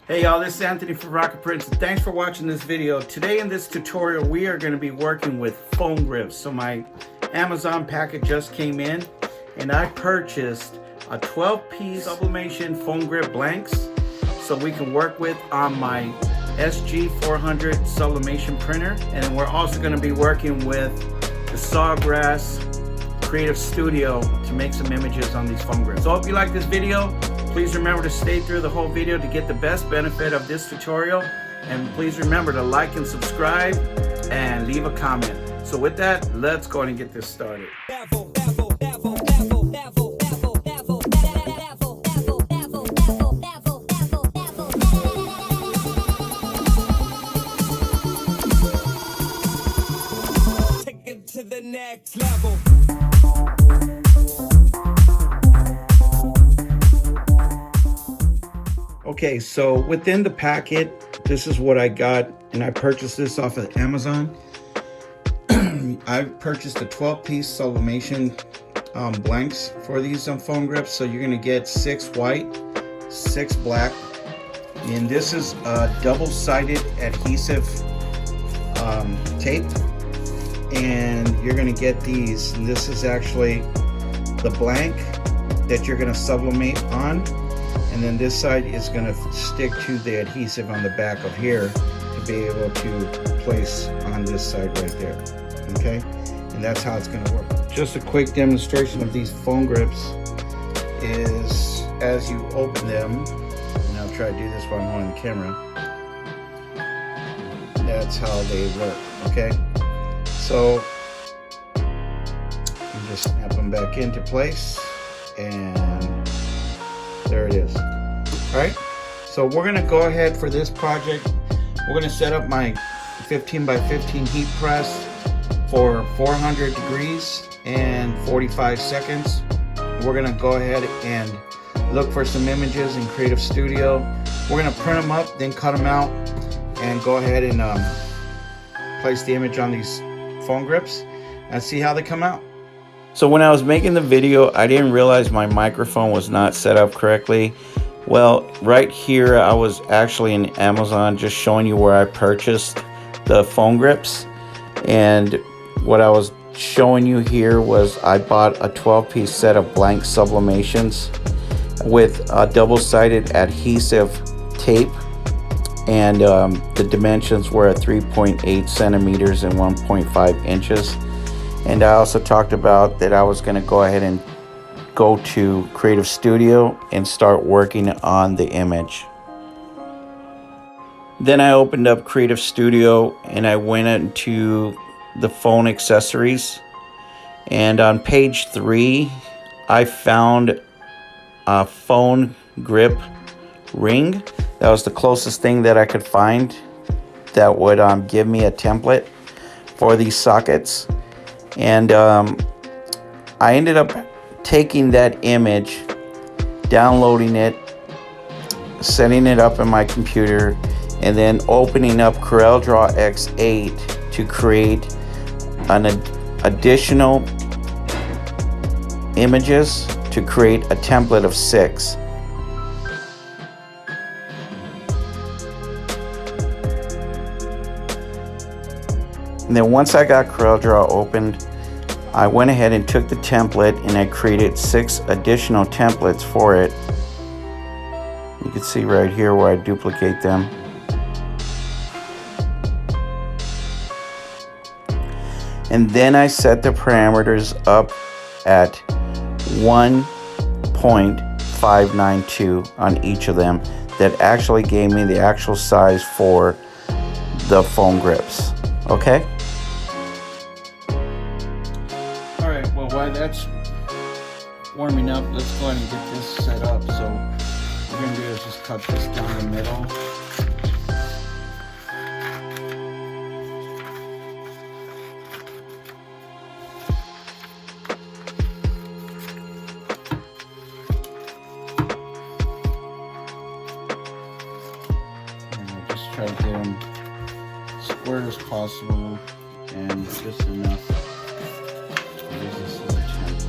Hey y'all, this is Anthony from Rocket Prince, and thanks for watching this video. Today in this tutorial, we are going to be working with foam grips. So my Amazon packet just came in, and I purchased a 12-piece sublimation foam grip blanks so we can work with on my SG400 sublimation printer. And then we're also going to be working with the Sawgrass Creative Studio to make some images on these foam grips. So I hope you like this video. Please remember to stay through the whole video to get the best benefit of this tutorial. And please remember to like and subscribe and leave a comment. So with that, let's go ahead and get this started. Take it to the next level. Okay, so within the packet, this is what I got, and I purchased this off of Amazon. I purchased a 12-piece sublimation blanks for these foam grips. So you're gonna get 6 white, 6 black, and this is a double-sided adhesive tape. And you're gonna get these, and this is actually the blank that you're gonna sublimate on. And then this side is going to stick to the adhesive on the back of here to be able to place on this side right there. Okay, and that's how it's going to work. Just a quick demonstration of these foam grips is as you open them, and I'll try to do this while I'm holding the camera. That's how they work. Okay, so you just snap them back into place, and there it is. All right, so we're gonna go ahead for this project. We're gonna set up my 15 by 15 heat press for 400 degrees and 45 seconds. We're gonna go ahead and look for some images in Creative Studio. We're gonna print them up, then cut them out, and go ahead and place the image on these foam grips and see how they come out. So when I was making the video, I didn't realize my microphone was not set up correctly. Well, right here, I was actually in Amazon just showing you where I purchased the foam grips. And what I was showing you here was I bought a 12-piece set of blank sublimations with a double-sided adhesive tape. And the dimensions were at 3.8 centimeters and 1.5 inches. And I also talked about that I was going to go ahead and go to Creative Studio and start working on the image. Then I opened up Creative Studio and I went into the phone accessories. And on page 3, I found a phone grip ring. That was the closest thing that I could find that would give me a template for these sockets. And I ended up taking that image, downloading it, setting it up in my computer, and then opening up CorelDRAW X8 to create an additional images to create a template of 6. And then once I got CorelDRAW opened, I went ahead and took the template and I created 6 additional templates for it. You can see right here where I duplicate them. And then I set the parameters up at 1.592 on each of them. That actually gave me the actual size for the foam grips. Okay? Alright, well while that's warming up, let's go ahead and get this set up. So what we're going to do is just cut this down the middle. And I'll just try to get them square as possible and just enough. This is a template.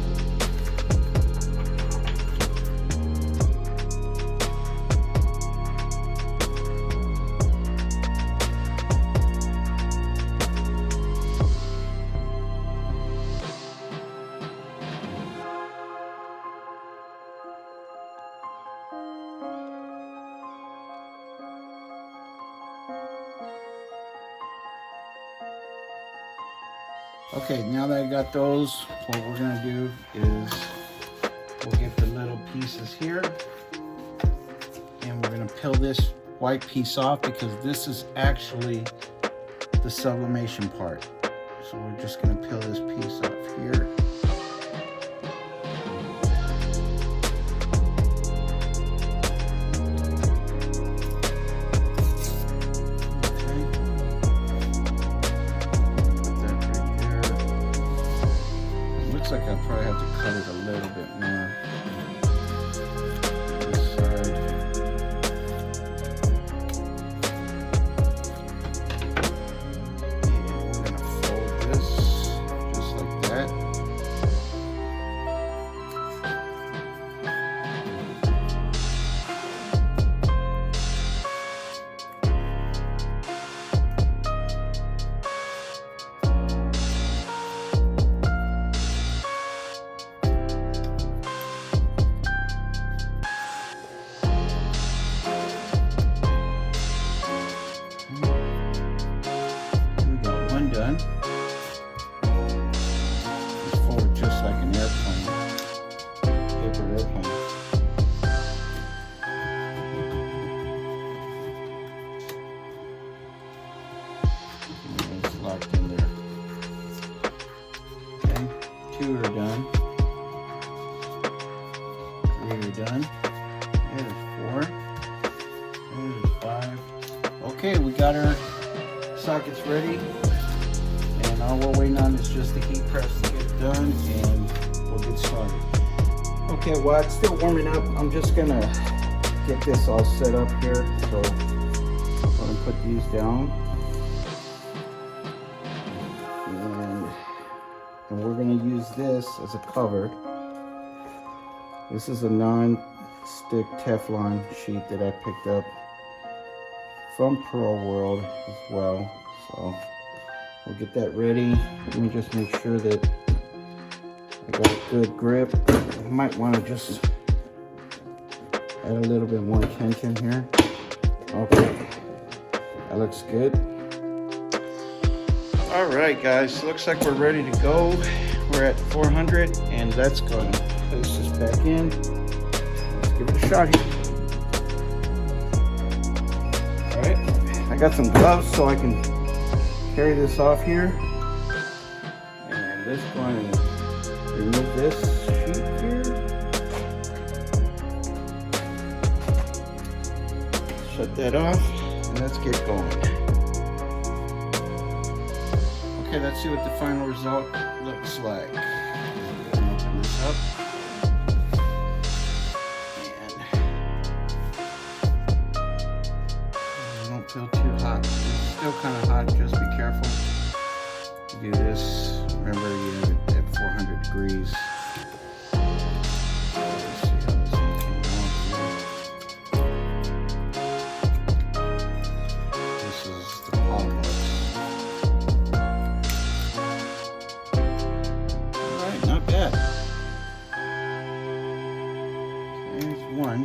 Okay, now that I got those, what we're gonna do is we'll get the little pieces here and we're gonna peel this white piece off because this is actually the sublimation part. So we're just gonna peel this piece off here. Like I probably have to cut it a little bit more. This side. And we're gonna fold this just like that. Done. Just fold just like an airplane, paper airplane. And it's locked in there. Okay, 2 are done. 3 are done. There's 4. There's 5. Okay, we got our sockets ready. And all we're waiting on is just the heat press to get done and we'll get started. Okay, while it's still warming up, I'm just gonna get this all set up here. So I'm gonna put these down. And we're gonna use this as a cover. This is a non-stick Teflon sheet that I picked up from Pearl World as well. So we'll get that ready. Let me just make sure that I got a good grip. I might want to just add a little bit more tension here. Okay, that looks good. All right, guys, looks like we're ready to go. We're at 400, and let's go and place this back in. Let's give it a shot here. All right, I got some gloves so I can carry this off here, and let's go and remove this sheet here. Shut that off, and let's get going. Okay, let's see what the final result looks like. Open this up. And don't feel too hot. It's still kind of hot, just be careful. Do this, remember you have it at 400 degrees. Let's see how this one came out here. This is the polymer. Alright, not bad. Okay, there's one.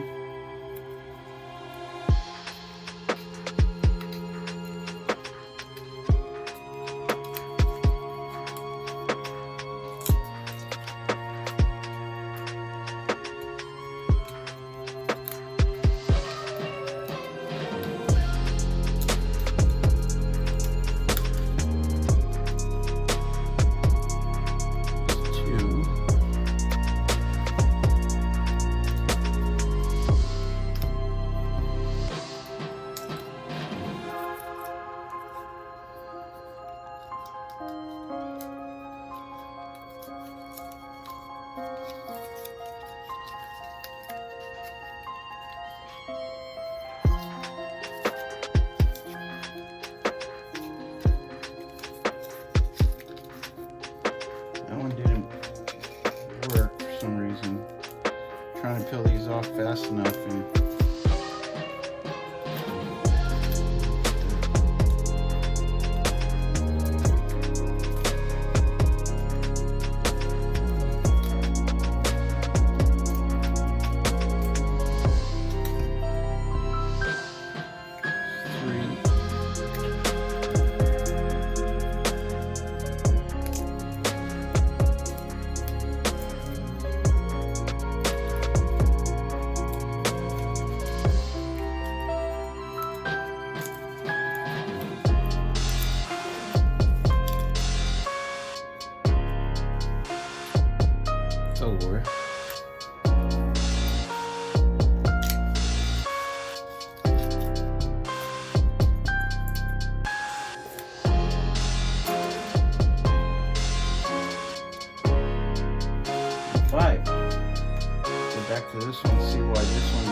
to this one, see why this one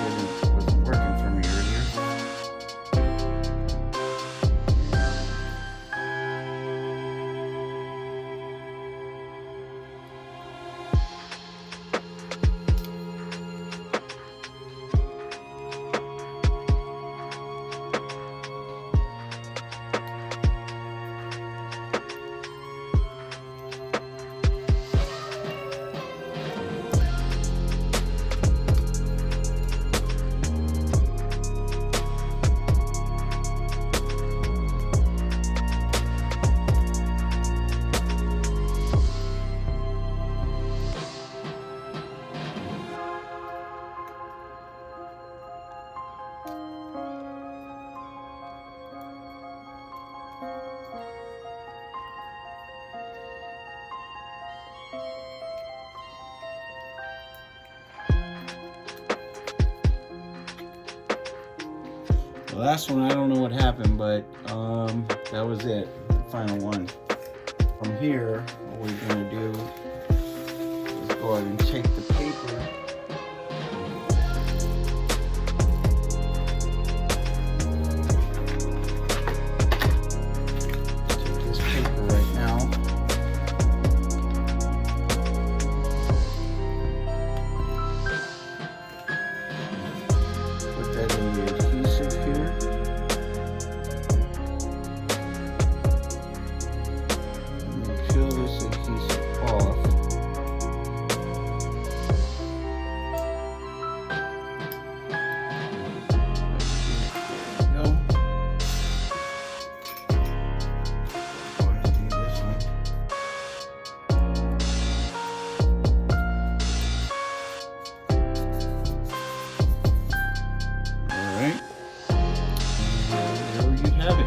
wasn't working for me earlier. The last one, I don't know what happened, but that was it, the final one. From here, what we're gonna do is go ahead and take the paper. Take this paper right now. Put that in the adhesive here. And peel this adhesive off. There we go. Go ahead and do this one. Alright, and there you have it.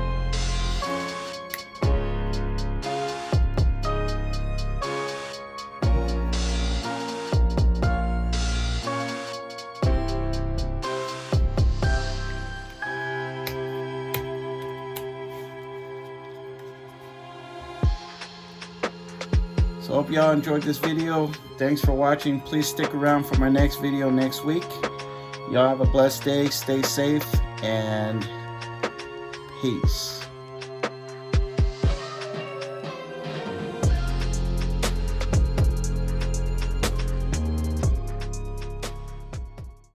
So hope y'all enjoyed this video. Thanks for watching. Please stick around for my next video next week. Y'all have a blessed day, stay safe, and peace.